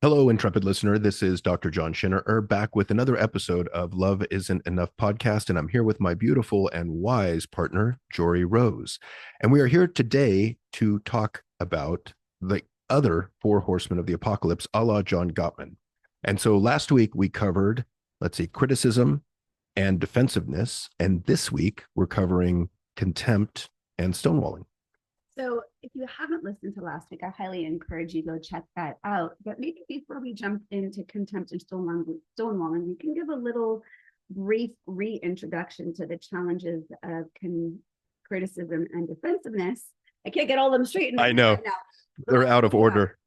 Hello, intrepid listener. This is Dr. John Schinnerer back with another episode of Love Isn't Enough podcast. And I'm here with my beautiful and wise partner, Joree Rose. And we are here today to talk about the other four horsemen of the apocalypse, a la John Gottman. And so last week we covered, let's see, criticism and defensiveness. And this week we're covering contempt and stonewalling. So if you haven't listened to last week, I highly encourage you to go check that out. But maybe before we jump into contempt and stonewalling, we can give a little brief reintroduction to the challenges of criticism and defensiveness. I can't get all of them straight in my I head know right now. they're out of order.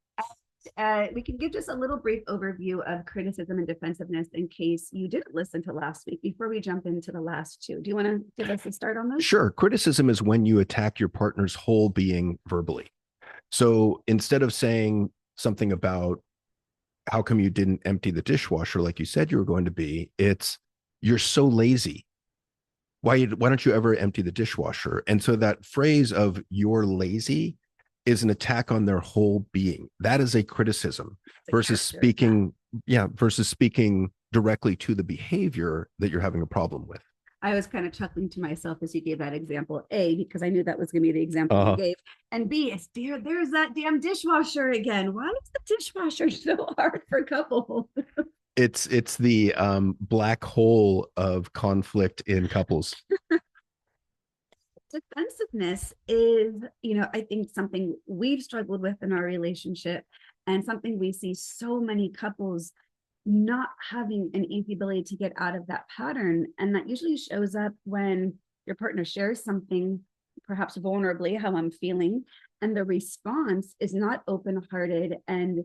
We can give just a little brief overview of criticism and defensiveness in case you didn't listen to last week before we jump into the last two. Do you want to give us a start on those? Sure. Criticism is when you attack your partner's whole being verbally. So instead of saying something about how come you didn't empty the dishwasher like you said you were going to be, it's you're so lazy. Why don't you ever empty the dishwasher? And so that phrase of you're lazy is an attack on their whole being. That is a criticism versus speaking, versus speaking directly to the behavior that you're having a problem with. I was kind of chuckling to myself as you gave that example, A, because I knew that was going to be the example you gave. And B, it's there's that damn dishwasher again. Why is the dishwasher so hard for couples? It's the black hole of conflict in couples. Defensiveness is, I think something we've struggled with in our relationship and something we see so many couples not having an easy ability to get out of that pattern. And that usually shows up when your partner shares something, perhaps vulnerably, how I'm feeling, and the response is not open-hearted and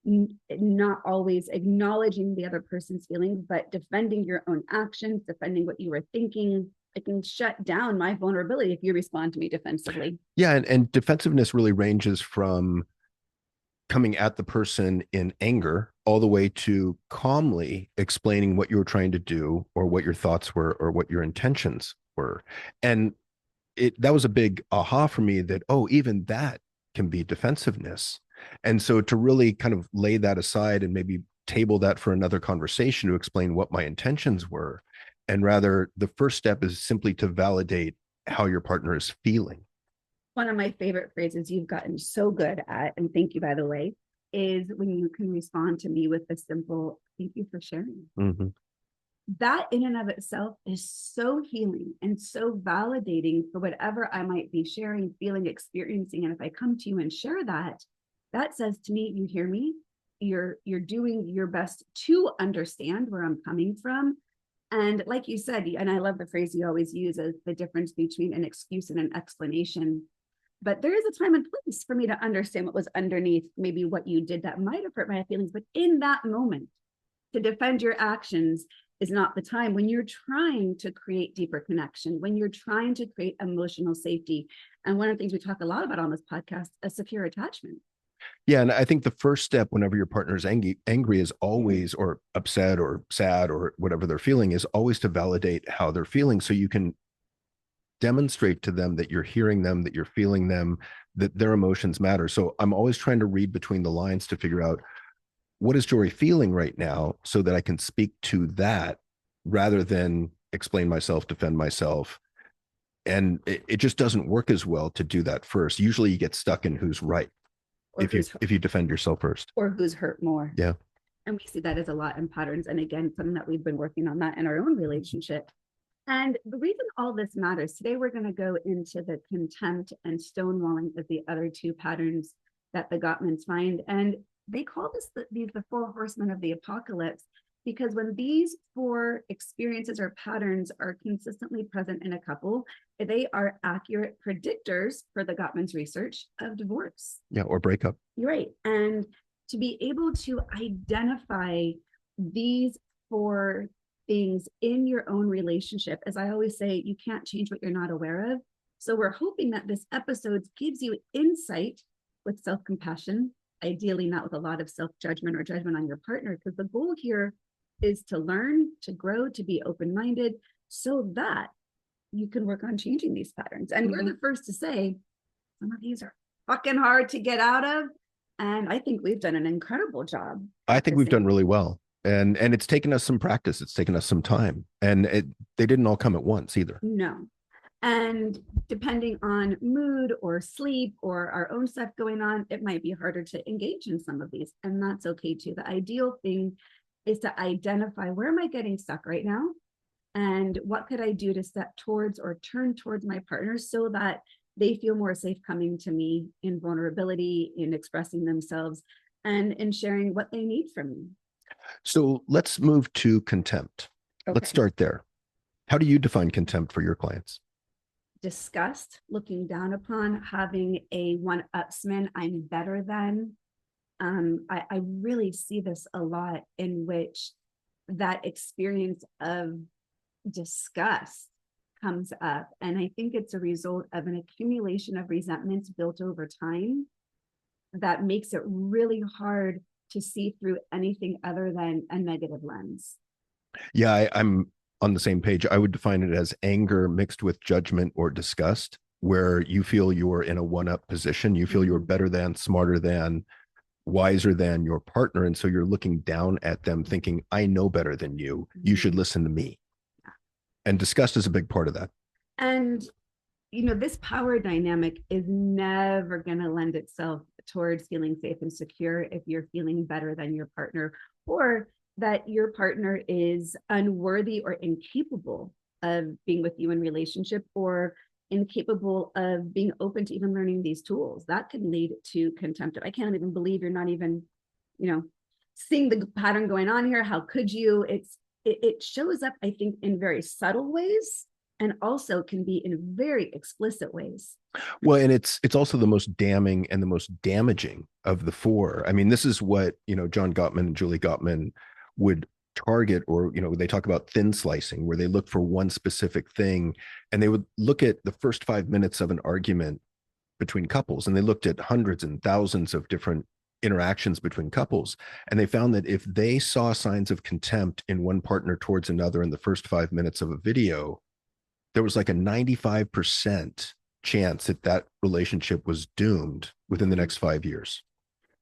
not always acknowledging the other person's feelings, but defending your own actions, defending what you were thinking. I can shut down my vulnerability if you respond to me defensively. Yeah, and defensiveness really ranges from coming at the person in anger all the way to calmly explaining what you were trying to do or what your thoughts were or what your intentions were. And that was a big aha for me that, oh, even that can be defensiveness. And so to really kind of lay that aside and maybe table that for another conversation to explain what my intentions were. And rather, the first step is simply to validate how your partner is feeling. One of my favorite phrases you've gotten so good at, and thank you, by the way, is when you can respond to me with a simple, thank you for sharing. Mm-hmm. That in and of itself is so healing and so validating for whatever I might be sharing, feeling, experiencing. And if I come to you and share that, that says to me, you hear me, you're doing your best to understand where I'm coming from. And like you said, and I love the phrase you always use as the difference between an excuse and an explanation. But there is a time and place for me to understand what was underneath maybe what you did that might have hurt my feelings. But in that moment, to defend your actions is not the time when you're trying to create deeper connection, when you're trying to create emotional safety. And one of the things we talk a lot about on this podcast, a secure attachment. Yeah, and I think the first step whenever your partner is angry is always, or upset or sad or whatever they're feeling, is always to validate how they're feeling so you can demonstrate to them that you're hearing them, that you're feeling them, that their emotions matter. So I'm always trying to read between the lines to figure out what is Joree feeling right now so that I can speak to that rather than explain myself, defend myself. And it just doesn't work as well to do that first. Usually you get stuck in who's right. If you defend yourself first, or who's hurt more. Yeah. And we see that as a lot in patterns. And again, something that we've been working on that in our own relationship. And the reason all this matters, today we're going to go into the contempt and stonewalling as the other two patterns that the Gottmans find. And they call these the four horsemen of the apocalypse, because when these four experiences or patterns are consistently present in a couple, they are accurate predictors for the Gottman's research of divorce. Yeah, or breakup. You're right. And to be able to identify these four things in your own relationship, as I always say, you can't change what you're not aware of. So we're hoping that this episode gives you insight with self-compassion, ideally not with a lot of self-judgment or judgment on your partner, because the goal here is to learn, to grow, to be open-minded so that you can work on changing these patterns. And we're the first to say, some of these are fucking hard to get out of. And I think we've done an incredible job I think we've done practicing. really well. And it's taken us some practice. It's taken us some time. And they didn't all come at once either. No. And depending on mood or sleep or our own stuff going on, it might be harder to engage in some of these. And that's okay too. The ideal thing is to identify, where am I getting stuck right now? And what could I do to step towards or turn towards my partner so that they feel more safe coming to me in vulnerability, in expressing themselves, and in sharing what they need from me. So let's move to contempt. Let's Okay. start there. How do you define contempt for your clients? Disgust, looking down upon, having a one-upsman, I'm better than. I really see this a lot, in which that experience of disgust comes up. And I think it's a result of an accumulation of resentments built over time that makes it really hard to see through anything other than a negative lens. Yeah, I'm on the same page. I would define it as anger mixed with judgment or disgust, where you feel you're in a one-up position. You feel you're better than, smarter than, wiser than your partner. And so you're looking down at them thinking, I know better than you. You should listen to me. And disgust is a big part of that. And this power dynamic is never going to lend itself towards feeling safe and secure if you're feeling better than your partner, or that your partner is unworthy or incapable of being with you in relationship, or incapable of being open to even learning these tools. That can lead to contempt. I can't even believe you're not even, seeing the pattern going on here. How could you? It shows up, I think, in very subtle ways, and also can be in very explicit ways. Well, and it's also the most damning and the most damaging of the four. I mean, this is what, John Gottman and Joree Gottman would target, or, they talk about thin slicing, where they look for one specific thing, and they would look at the first 5 minutes of an argument between couples, and they looked at hundreds and thousands of different interactions between couples, and they found that if they saw signs of contempt in one partner towards another in the first 5 minutes of a video, there was like a 95% chance that that relationship was doomed within the next 5 years.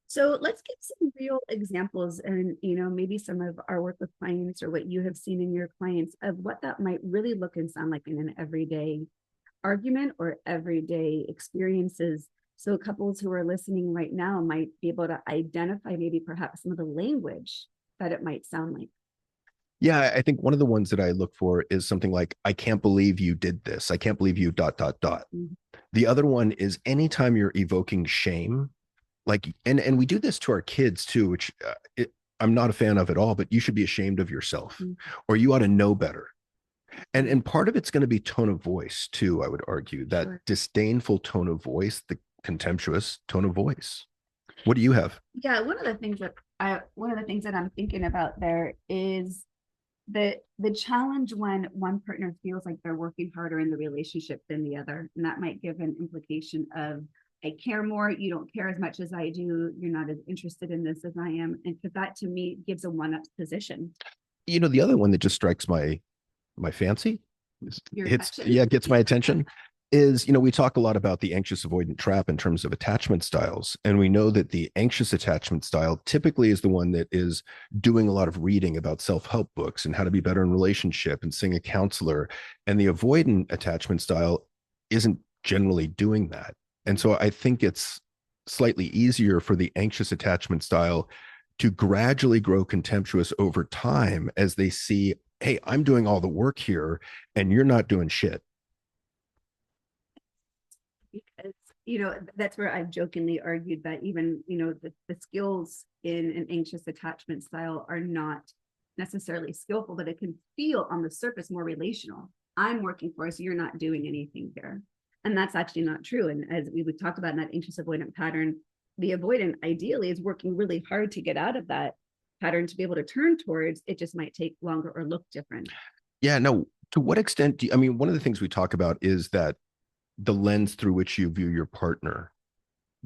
So let's get some real examples, and maybe some of our work with clients, or what you have seen in your clients, of what that might really look and sound like in an everyday argument or everyday experiences. So couples who are listening right now might be able to identify maybe perhaps some of the language that it might sound like. Yeah, I think one of the ones that I look for is something like, I can't believe you did this. I can't believe you ... Mm-hmm. The other one is anytime you're evoking shame, like, and we do this to our kids too, which I'm not a fan of at all, but you should be ashamed of yourself, mm-hmm. or you ought to know better. And part of it's going to be tone of voice too, I would argue, that sure. Disdainful tone of voice, the contemptuous tone of voice. What do you have? Yeah, one of the things that I'm thinking about there is the challenge when one partner feels like they're working harder in the relationship than the other. And that might give an implication of, I care more, you don't care as much as I do, you're not as interested in this as I am. And that to me gives a one-up position. The other one that just strikes my fancy, gets my attention, is, we talk a lot about the anxious avoidant trap in terms of attachment styles. And we know that the anxious attachment style typically is the one that is doing a lot of reading about self-help books and how to be better in relationship and seeing a counselor. And the avoidant attachment style isn't generally doing that. And so I think it's slightly easier for the anxious attachment style to gradually grow contemptuous over time, as they see, hey, I'm doing all the work here and you're not doing shit. Because that's where I've jokingly argued that even the skills in an anxious attachment style are not necessarily skillful, but it can feel on the surface more relational. I'm working for us, you're not doing anything here. And that's actually not true. And as we would talk about in that anxious avoidant pattern, the avoidant ideally is working really hard to get out of that pattern to be able to turn towards it. Just might take longer or look different. Yeah, no, to what extent one of the things we talk about is that the lens through which you view your partner,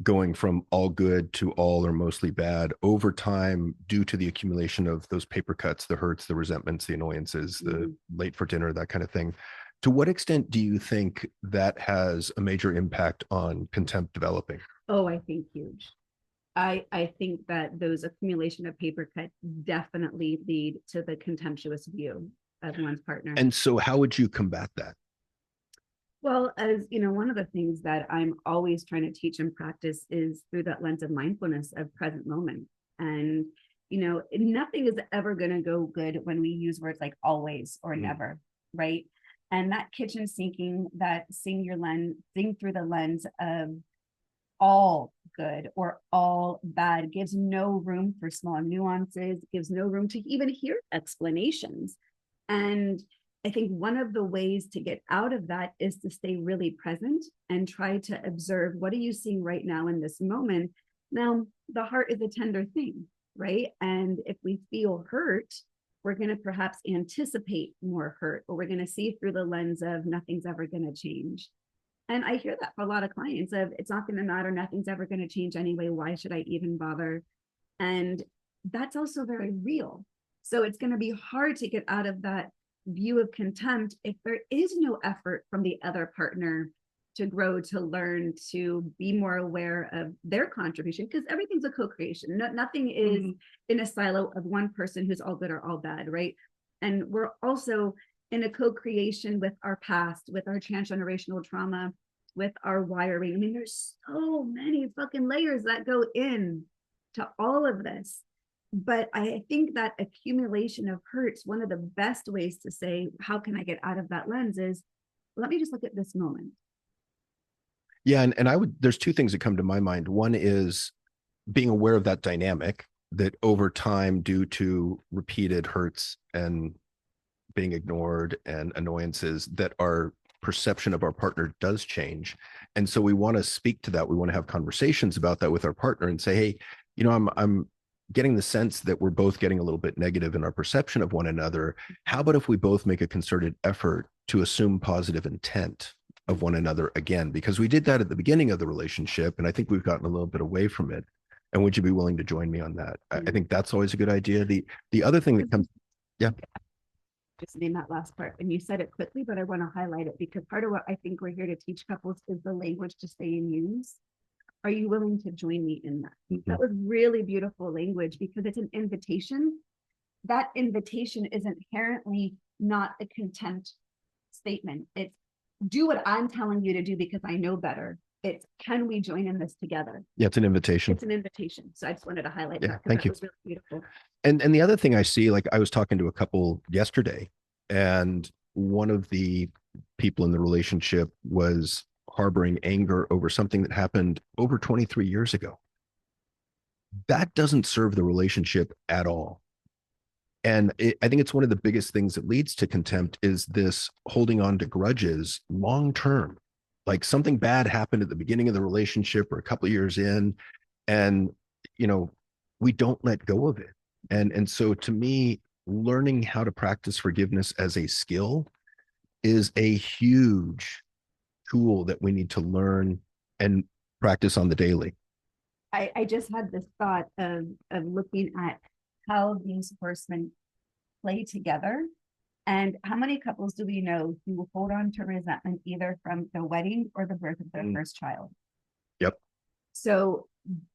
going from all good to all or mostly bad over time, due to the accumulation of those paper cuts, the hurts, the resentments, the annoyances, the late for dinner, that kind of thing. To what extent do you think that has a major impact on contempt developing? Oh, I think huge. I think that those accumulation of paper cuts definitely lead to the contemptuous view of one's partner. And so how would you combat that? Well, as you know, one of the things that I'm always trying to teach and practice is through that lens of mindfulness of present moment. And, nothing is ever going to go good when we use words like always or never, right? And that kitchen sinking, that seeing through the lens of all good or all bad gives no room for small nuances, gives no room to even hear explanations. And I think one of the ways to get out of that is to stay really present and try to observe, what are you seeing right now in this moment? Now, the heart is a tender thing, right? And if we feel hurt, we're going to perhaps anticipate more hurt, or we're going to see through the lens of nothing's ever going to change. And I hear that for a lot of clients of, it's not going to matter, nothing's ever going to change anyway, why should I even bother? And that's also very real. So it's going to be hard to get out of that view of contempt if there is no effort from the other partner to grow, to learn, to be more aware of their contribution, because everything's a co-creation. Nothing is in a silo of one person who's all good or all bad, right? And we're also in a co-creation with our past, with our transgenerational trauma, with our wiring. I mean, there's so many fucking layers that go in to all of this. But I think that accumulation of hurts, one of the best ways to say, how can I get out of that lens is, let me just look at this moment. Yeah. And there's two things that come to my mind. One is being aware of that dynamic, that over time, due to repeated hurts and being ignored and annoyances, that our perception of our partner does change. And so we want to speak to that. We want to have conversations about that with our partner and say, hey, I'm getting the sense that we're both getting a little bit negative in our perception of one another. How about if we both make a concerted effort to assume positive intent of one another again? Because we did that at the beginning of the relationship, and I think we've gotten a little bit away from it. And would you be willing to join me on that? I think that's always a good idea. The other thing that comes, yeah. Just name that last part. And you said it quickly, but I want to highlight it, because part of what I think we're here to teach couples is the language to say and use. Are you willing to join me in that? That was really beautiful language, because it's an invitation. That invitation is inherently not a contempt statement. It's do what I'm telling you to do because I know better. It's, can we join in this together? Yeah, it's an invitation. It's an invitation. So I just wanted to highlight that. Thank you. Was really beautiful. And the other thing I see, like I was talking to a couple yesterday, and one of the people in the relationship was harboring anger over something that happened over 23 years ago. That doesn't serve the relationship at all. And I think it's one of the biggest things that leads to contempt is this holding on to grudges long term. Like something bad happened at the beginning of the relationship or a couple of years in, and we don't let go of it. And so to me, learning how to practice forgiveness as a skill is a huge tool that we need to learn and practice on the daily. I just had this thought of looking at how these horsemen play together. And how many couples do we know who hold on to resentment either from the wedding or the birth of their first child? Yep. So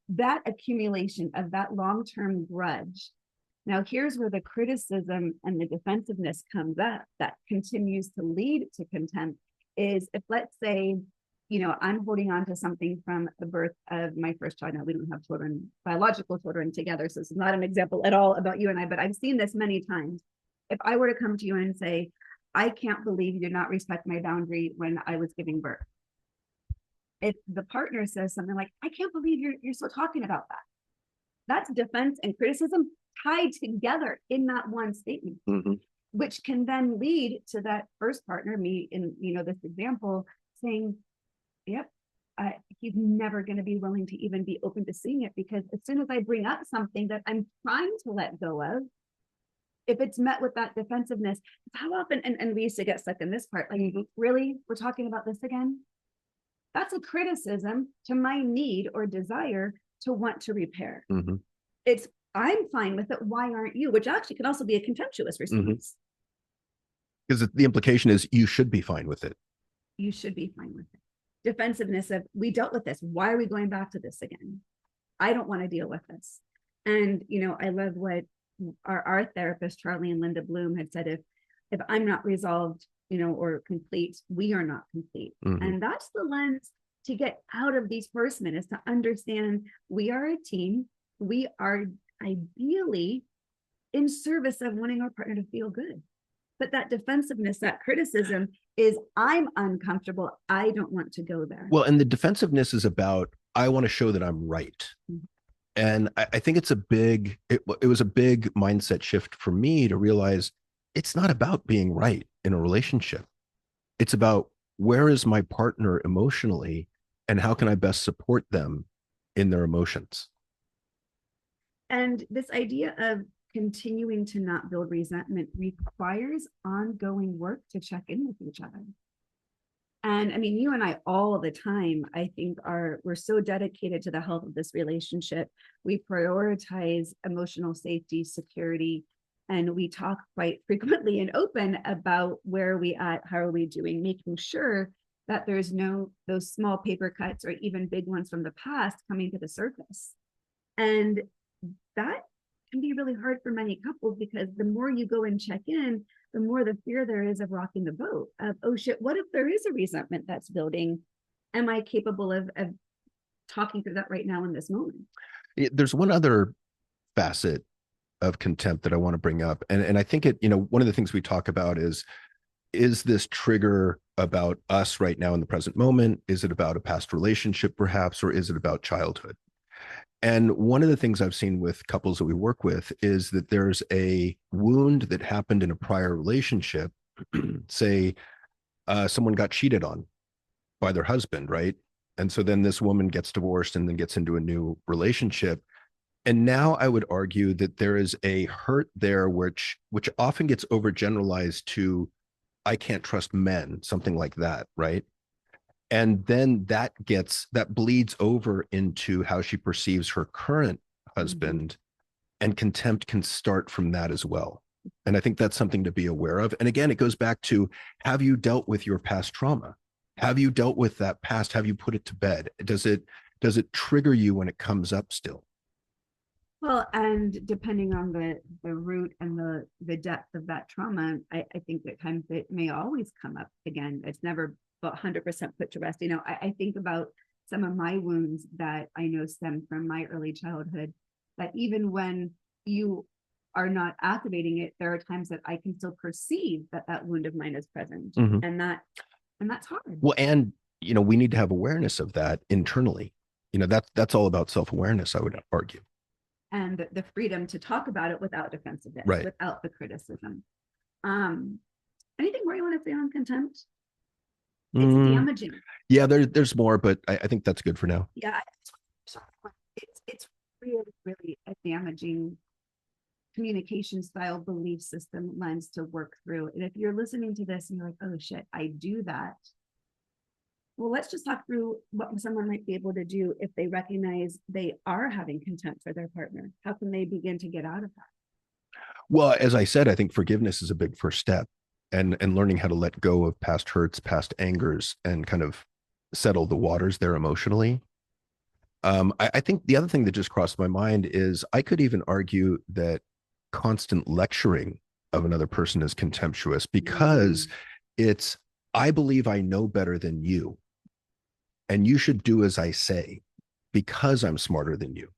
that accumulation of that long-term grudge. Now, here's where the criticism and the defensiveness comes up that continues to lead to contempt is if, let's say, I'm holding on to something from the birth of my first child. Now, we don't have children, biological children together, so this is not an example at all about you and I, but I've seen this many times. If I were to come to you and say, I can't believe you did not respect my boundary when I was giving birth. If the partner says something like, I can't believe you're still talking about that. That's defense and criticism tied together in that one statement, which can then lead to that first partner, me in this example, saying, yep, he's never going to be willing to even be open to seeing it, because as soon as I bring up something that I'm trying to let go of, if it's met with that defensiveness, how often, and we used to get stuck in this part, like, really, we're talking about this again? That's a criticism to my need or desire to want to repair. It's, I'm fine with it, why aren't you? Which actually can also be a contemptuous response. Because the implication is you should be fine with it. You should be fine with it. Defensiveness of, we dealt with this, why are we going back to this again? I don't want to deal with this. And, I love what our therapist, Charlie and Linda Bloom, had said, if I'm not resolved, or complete, we are not complete. Mm-hmm. And that's the lens to get out of these horsemen, is to understand we are a team. We are ideally in service of wanting our partner to feel good. But that defensiveness, that criticism is, I'm uncomfortable. I don't want to go there. Well, and the defensiveness is about, I want to show that I'm right. Mm-hmm. And I think it was a big mindset shift for me to realize it's not about being right in a relationship. It's about, where is my partner emotionally and how can I best support them in their emotions? And this idea of continuing to not build resentment requires ongoing work to check in with each other. And I mean, you and I all the time, I think, we're so dedicated to the health of this relationship. We prioritize emotional safety, security, and we talk quite frequently and open about where are we at, how are we doing, making sure that there's no those small paper cuts or even big ones from the past coming to the surface. And that can be really hard for many couples, because the more you go and check in, the more the fear there is of rocking the boat, of, oh shit, what if there is a resentment that's building? Am I capable of talking through that right now in this moment? There's one other facet of contempt that I want to bring up. And I think one of the things we talk about is this trigger about us right now in the present moment? Is it about a past relationship perhaps, or is it about childhood? And one of the things I've seen with couples that we work with is that there's a wound that happened in a prior relationship. Say someone got cheated on by their husband, right? And so then this woman gets divorced and then gets into a new relationship. And now I would argue that there is a hurt there, which often gets overgeneralized to, I can't trust men, something like that, right? And then that bleeds over into how she perceives her current husband, mm-hmm. and contempt can start from that as well. And I think that's something to be aware of. And again, it goes back to, have you dealt with your past trauma? Have you dealt with that past? Have you put it to bed? Does it trigger you when it comes up still? Well, and depending on the root and the depth of that trauma, I think at times it may always come up again. It's never 100% put to rest. I think about some of my wounds that I know stem from my early childhood, that even when you are not activating it, there are times that I can still perceive that wound of mine is present. Mm-hmm. And that's hard. Well, and we need to have awareness of that internally. That's all about self-awareness, I would argue. And the freedom to talk about it without defensiveness, right. Without the criticism. Anything more you want to say on contempt? It's damaging. Yeah, there's more, but I think that's good for now. Yeah, it's really, really a damaging communication style, belief system lens to work through. And if you're listening to this and you're like, oh shit, I do that. Well, let's just talk through what someone might be able to do if they recognize they are having contempt for their partner. How can they begin to get out of that? Well, as I said, I think forgiveness is a big first step, and learning how to let go of past hurts, past angers, and kind of settle the waters there emotionally. I think the other thing that just crossed my mind is, I could even argue that constant lecturing of another person is contemptuous, because it's, I believe I know better than you, and you should do as I say because I'm smarter than you.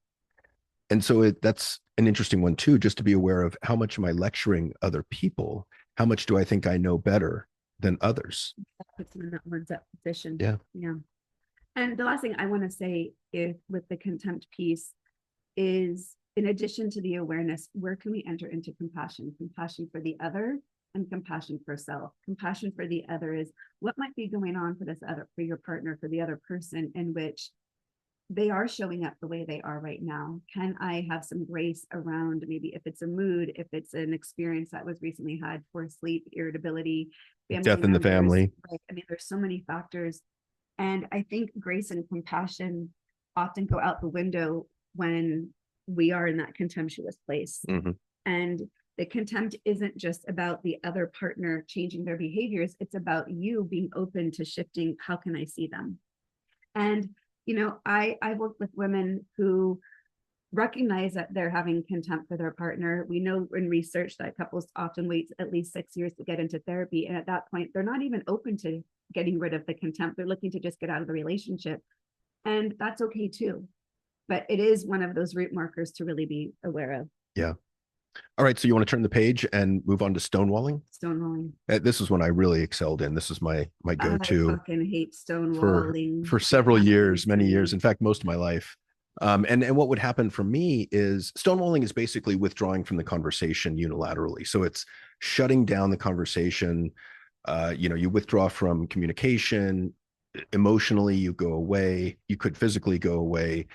And so that's an interesting one too, just to be aware of, how much am I lecturing other people? How much do I think I know better than others? That puts them in that one's up position. Yeah. Yeah. And the last thing I want to say with the contempt piece is, in addition to the awareness, where can we enter into compassion? Compassion for the other and compassion for self. Compassion for the other is, what might be going on for your partner, for the other person, in which they are showing up the way they are right now. Can I have some grace around, maybe if it's a mood, if it's an experience that was recently had, poor sleep, irritability, death in the family. Right? I mean, there's so many factors. And I think grace and compassion often go out the window when we are in that contemptuous place. Mm-hmm. And the contempt isn't just about the other partner changing their behaviors. It's about you being open to shifting. How can I see them? And I've worked with women who recognize that they're having contempt for their partner. We know in research that couples often wait at least 6 years to get into therapy. And at that point, they're not even open to getting rid of the contempt. They're looking to just get out of the relationship. And that's okay too. But it is one of those root markers to really be aware of. Yeah. All right. So you want to turn the page and move on to stonewalling? Stonewalling. This is one I really excelled in. This is my go-to. I fucking hate for stonewalling. several years, many years, in fact, most of my life. And what would happen for me is stonewalling is basically withdrawing from the conversation unilaterally. So it's shutting down the conversation. You withdraw from communication. Emotionally, you go away. You could physically go away.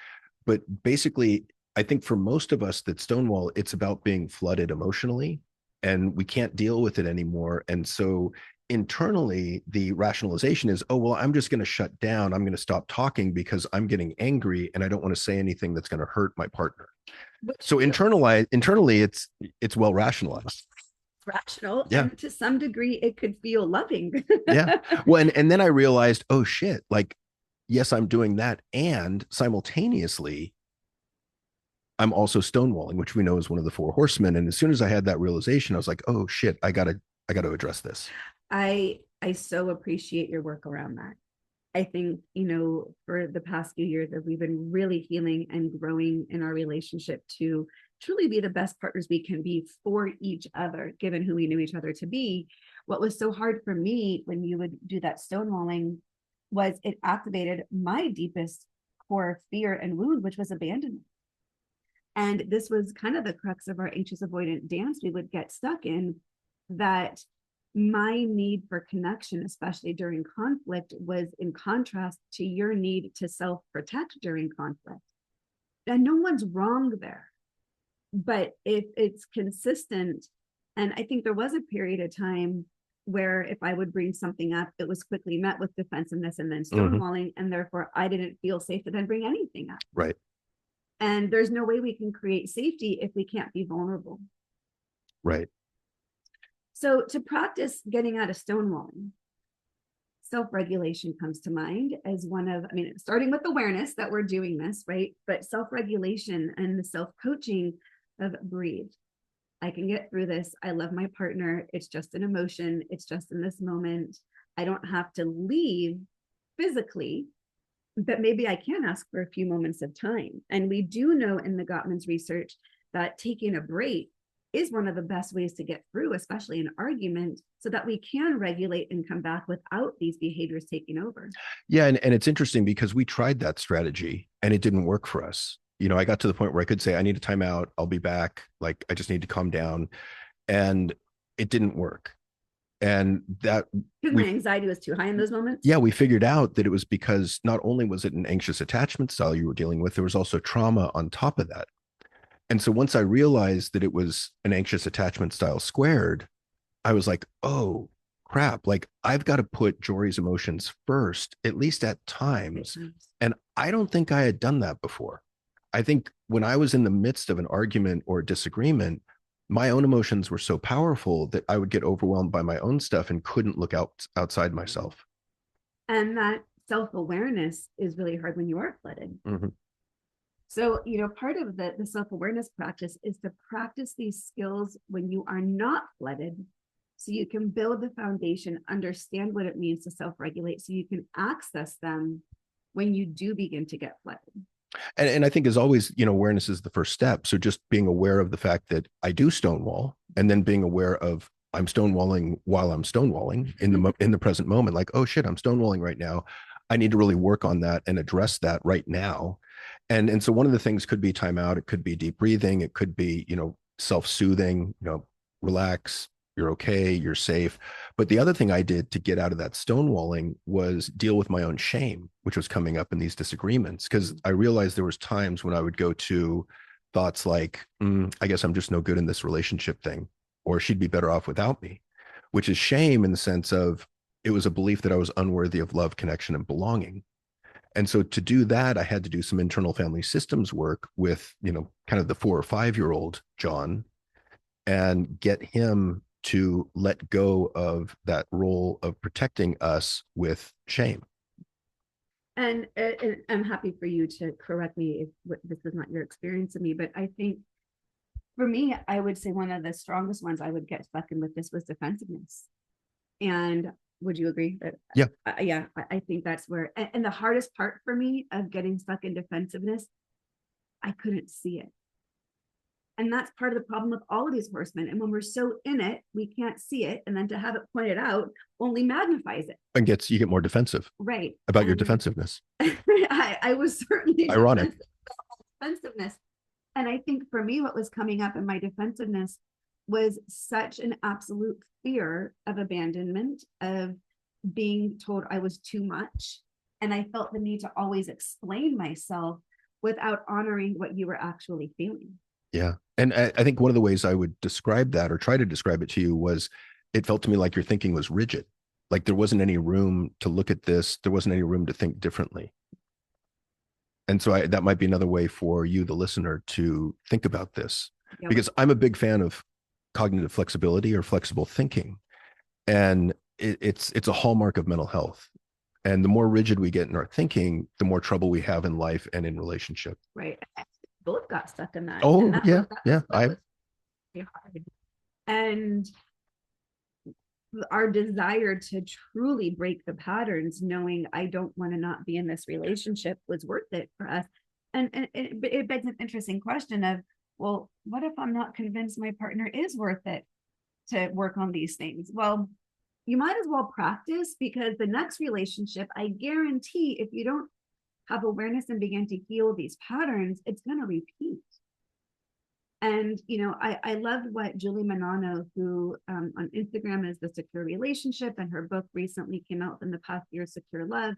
But basically, I think for most of us that stonewall, it's about being flooded emotionally, and we can't deal with it anymore. And so internally, the rationalization is, oh, well, I'm just going to shut down. I'm going to stop talking because I'm getting angry and I don't want to say anything that's going to hurt my partner. So internally, it's well rationalized. Rational. Yeah. And to some degree, it could feel loving. Yeah. Well, and then I realized, oh shit, like, yes, I'm doing that. And simultaneously, I'm also stonewalling, which we know is one of the four horsemen. And as soon as I had that realization, I was like, oh shit, I gotta address this. I so appreciate your work around that. I think, for the past few years that we've been really healing and growing in our relationship to truly be the best partners we can be for each other, given who we knew each other to be. What was so hard for me when you would do that stonewalling was it activated my deepest core fear and wound, which was abandonment. And this was kind of the crux of our anxious avoidant dance we would get stuck in, that my need for connection, especially during conflict, was in contrast to your need to self-protect during conflict. And no one's wrong there. But if it's consistent, and I think there was a period of time where if I would bring something up, it was quickly met with defensiveness and then stonewalling, and therefore I didn't feel safe to then bring anything up. Right. And there's no way we can create safety if we can't be vulnerable. Right. So to practice getting out of stonewalling, self-regulation comes to mind as one of, starting with awareness that we're doing this, right? But self-regulation and the self-coaching of breathe. I can get through this. I love my partner. It's just an emotion. It's just in this moment. I don't have to leave physically, but maybe I can ask for a few moments of time. And we do know in the Gottman's research that taking a break is one of the best ways to get through, especially an argument, so that we can regulate and come back without these behaviors taking over. Yeah. And it's interesting because we tried that strategy and it didn't work for us. I got to the point where I could say, I need a timeout. I'll be back. Like, I just need to calm down. And it didn't work. And that because my anxiety was too high in those moments. Yeah, we figured out that it was because not only was it an anxious attachment style you were dealing with, there was also trauma on top of that. And so once I realized that it was an anxious attachment style squared, I was like, oh crap, like I've got to put Joree's emotions first, at least at times. And I don't think I had done that before. I think when I was in the midst of an argument or disagreement, my own emotions were so powerful that I would get overwhelmed by my own stuff and couldn't look outside myself. And that self-awareness is really hard when you are flooded. So, part of the self-awareness practice is to practice these skills when you are not flooded, so you can build the foundation, understand what it means to self-regulate, so you can access them when you do begin to get flooded. And I think, as always, awareness is the first step. So just being aware of the fact that I do stonewall, and then being aware of I'm stonewalling while I'm stonewalling in the present moment. Like, oh shit, I'm stonewalling right now. I need to really work on that and address that right now. And so one of the things could be timeout. It could be deep breathing. It could be, self-soothing, relax, you're okay, you're safe. But the other thing I did to get out of that stonewalling was deal with my own shame, which was coming up in these disagreements. Because I realized there was times when I would go to thoughts like, I guess I'm just no good in this relationship thing, or she'd be better off without me, which is shame in the sense of it was a belief that I was unworthy of love, connection, and belonging. And so to do that, I had to do some internal family systems work with, kind of the 4 or 5-year-old John, and get him to let go of that role of protecting us with shame. And I'm happy for you to correct me if this is not your experience of me, but I think for me, I would say one of the strongest ones I would get stuck in with this was defensiveness. And would you agree that? Yeah. Yeah, I think that's where, and the hardest part for me of getting stuck in defensiveness, I couldn't see it. And that's part of the problem with all of these horsemen. And when we're so in it, we can't see it. And then to have it pointed out only magnifies it. And you get more defensive. Right. About your defensiveness. I was certainly ironic. Defensiveness. And I think for me, what was coming up in my defensiveness was such an absolute fear of abandonment, of being told I was too much. And I felt the need to always explain myself without honoring what you were actually feeling. Yeah. And I think one of the ways I would describe that, or try to describe it to you, was it felt to me like your thinking was rigid. Like there wasn't any room to look at this. There wasn't any room to think differently. And so that might be another way for you, the listener, to think about this. Yep. Because I'm a big fan of cognitive flexibility or flexible thinking. And it's a hallmark of mental health. And the more rigid we get in our thinking, the more trouble we have in life and in relationship. Right. Both got stuck in that. Oh, that yeah. Was hard. And our desire to truly break the patterns, knowing I don't want to not be in this relationship, was worth it for us. And it begs an interesting question of, well, what if I'm not convinced my partner is worth it to work on these things? Well, you might as well practice, because the next relationship, I guarantee, if you don't have awareness and begin to heal these patterns, it's going to repeat. And, I loved what Julie Manano, who on Instagram is The Secure Relationship, and her book recently came out in the past year, Secure Love.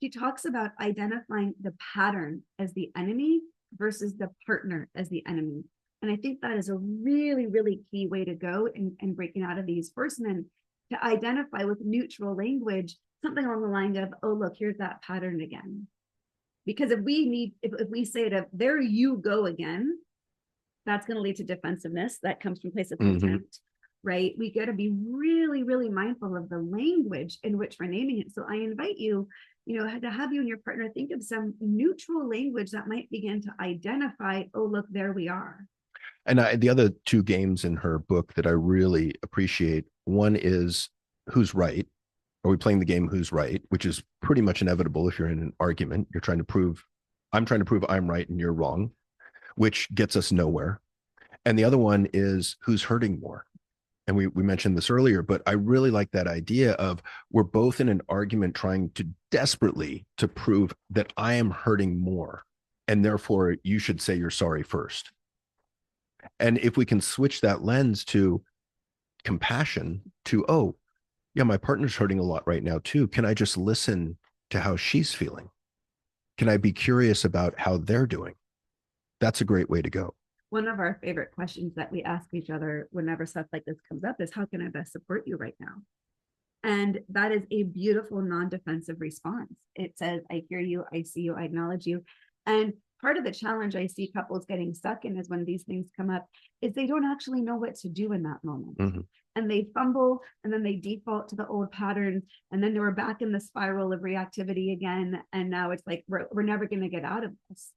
She talks about identifying the pattern as the enemy versus the partner as the enemy. And I think that is a really, really key way to go in breaking out of these horsemen, to identify with neutral language, something along the line of, oh, look, here's that pattern again. Because if we say to, there you go again, that's going to lead to defensiveness. That comes from a place of contempt, right? We got to be really, really mindful of the language in which we're naming it. So I invite you, to have you and your partner think of some neutral language that might begin to identify, oh, look, there we are. And the other two games in her book that I really appreciate, one is Who's Right? Are we playing the game Who's Right? Which is pretty much inevitable if you're in an argument. I'm trying to prove I'm right and you're wrong, which gets us nowhere. And the other one is Who's Hurting More? And we mentioned this earlier, but I really like that idea of, we're both in an argument trying to desperately to prove that I am hurting more, and therefore you should say you're sorry first. And if we can switch that lens to compassion, to, oh, yeah, my partner's hurting a lot right now too. Can I just listen to how she's feeling? Can I be curious about how they're doing? That's a great way to go. One of our favorite questions that we ask each other whenever stuff like this comes up is, how can I best support you right now? And that is a beautiful non-defensive response. It says, I hear you, I see you, I acknowledge you. And part of the challenge I see couples getting stuck in is, when these things come up, is they don't actually know what to do in that moment. And they fumble, and then they default to the old patterns, and then they were back in the spiral of reactivity again. And now it's like, we're never going to get out of this.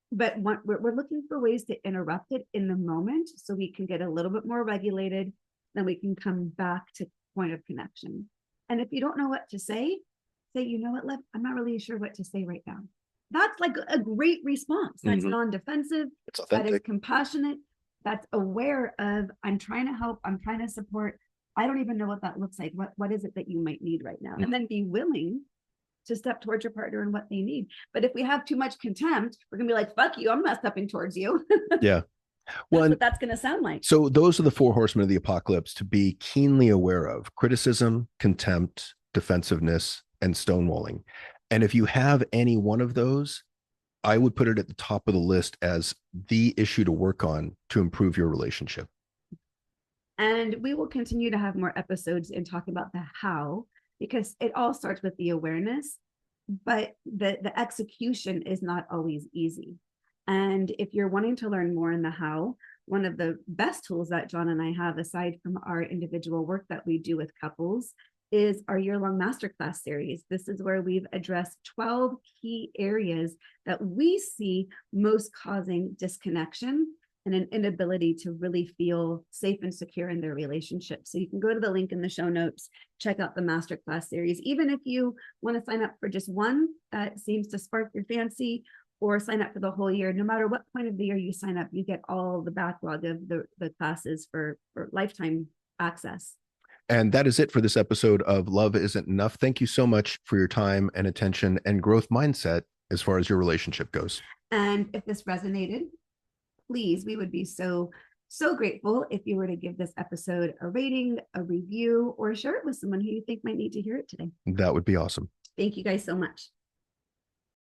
But we're looking for ways to interrupt it in the moment, so we can get a little bit more regulated, then we can come back to point of connection. And if you don't know what to say, you know what, Liv, I'm not really sure what to say right now. That's like a great response. That's non-defensive. That is compassionate. That's aware of, I'm trying to help, I'm trying to support. I don't even know what that looks like. What is it that you might need right now? And then be willing to step towards your partner and what they need. But if we have too much contempt, we're gonna be like, fuck you, I'm not stepping towards you. Yeah. Well, that's what that's gonna sound like. So those are the four horsemen of the apocalypse to be keenly aware of: criticism, contempt, defensiveness, and stonewalling. And if you have any one of those, I would put it at the top of the list as the issue to work on to improve your relationship. And we will continue to have more episodes in talking about the how, because it all starts with the awareness, but the execution is not always easy. And if you're wanting to learn more in the how, one of the best tools that John and I have, aside from our individual work that we do with couples, is our year-long masterclass series. This is where we've addressed 12 key areas that we see most causing disconnection and an inability to really feel safe and secure in their relationship. So you can go to the link in the show notes, check out the masterclass series. Even if you want to sign up for just one that seems to spark your fancy, or sign up for the whole year, no matter what point of the year you sign up, you get all the backlog of the classes for lifetime access. And that is it for this episode of Love Isn't Enough. Thank you so much for your time and attention and growth mindset as far as your relationship goes. And if this resonated, please, we would be so grateful if you were to give this episode a rating, a review, or share it with someone who you think might need to hear it today. That would be awesome. Thank you guys so much.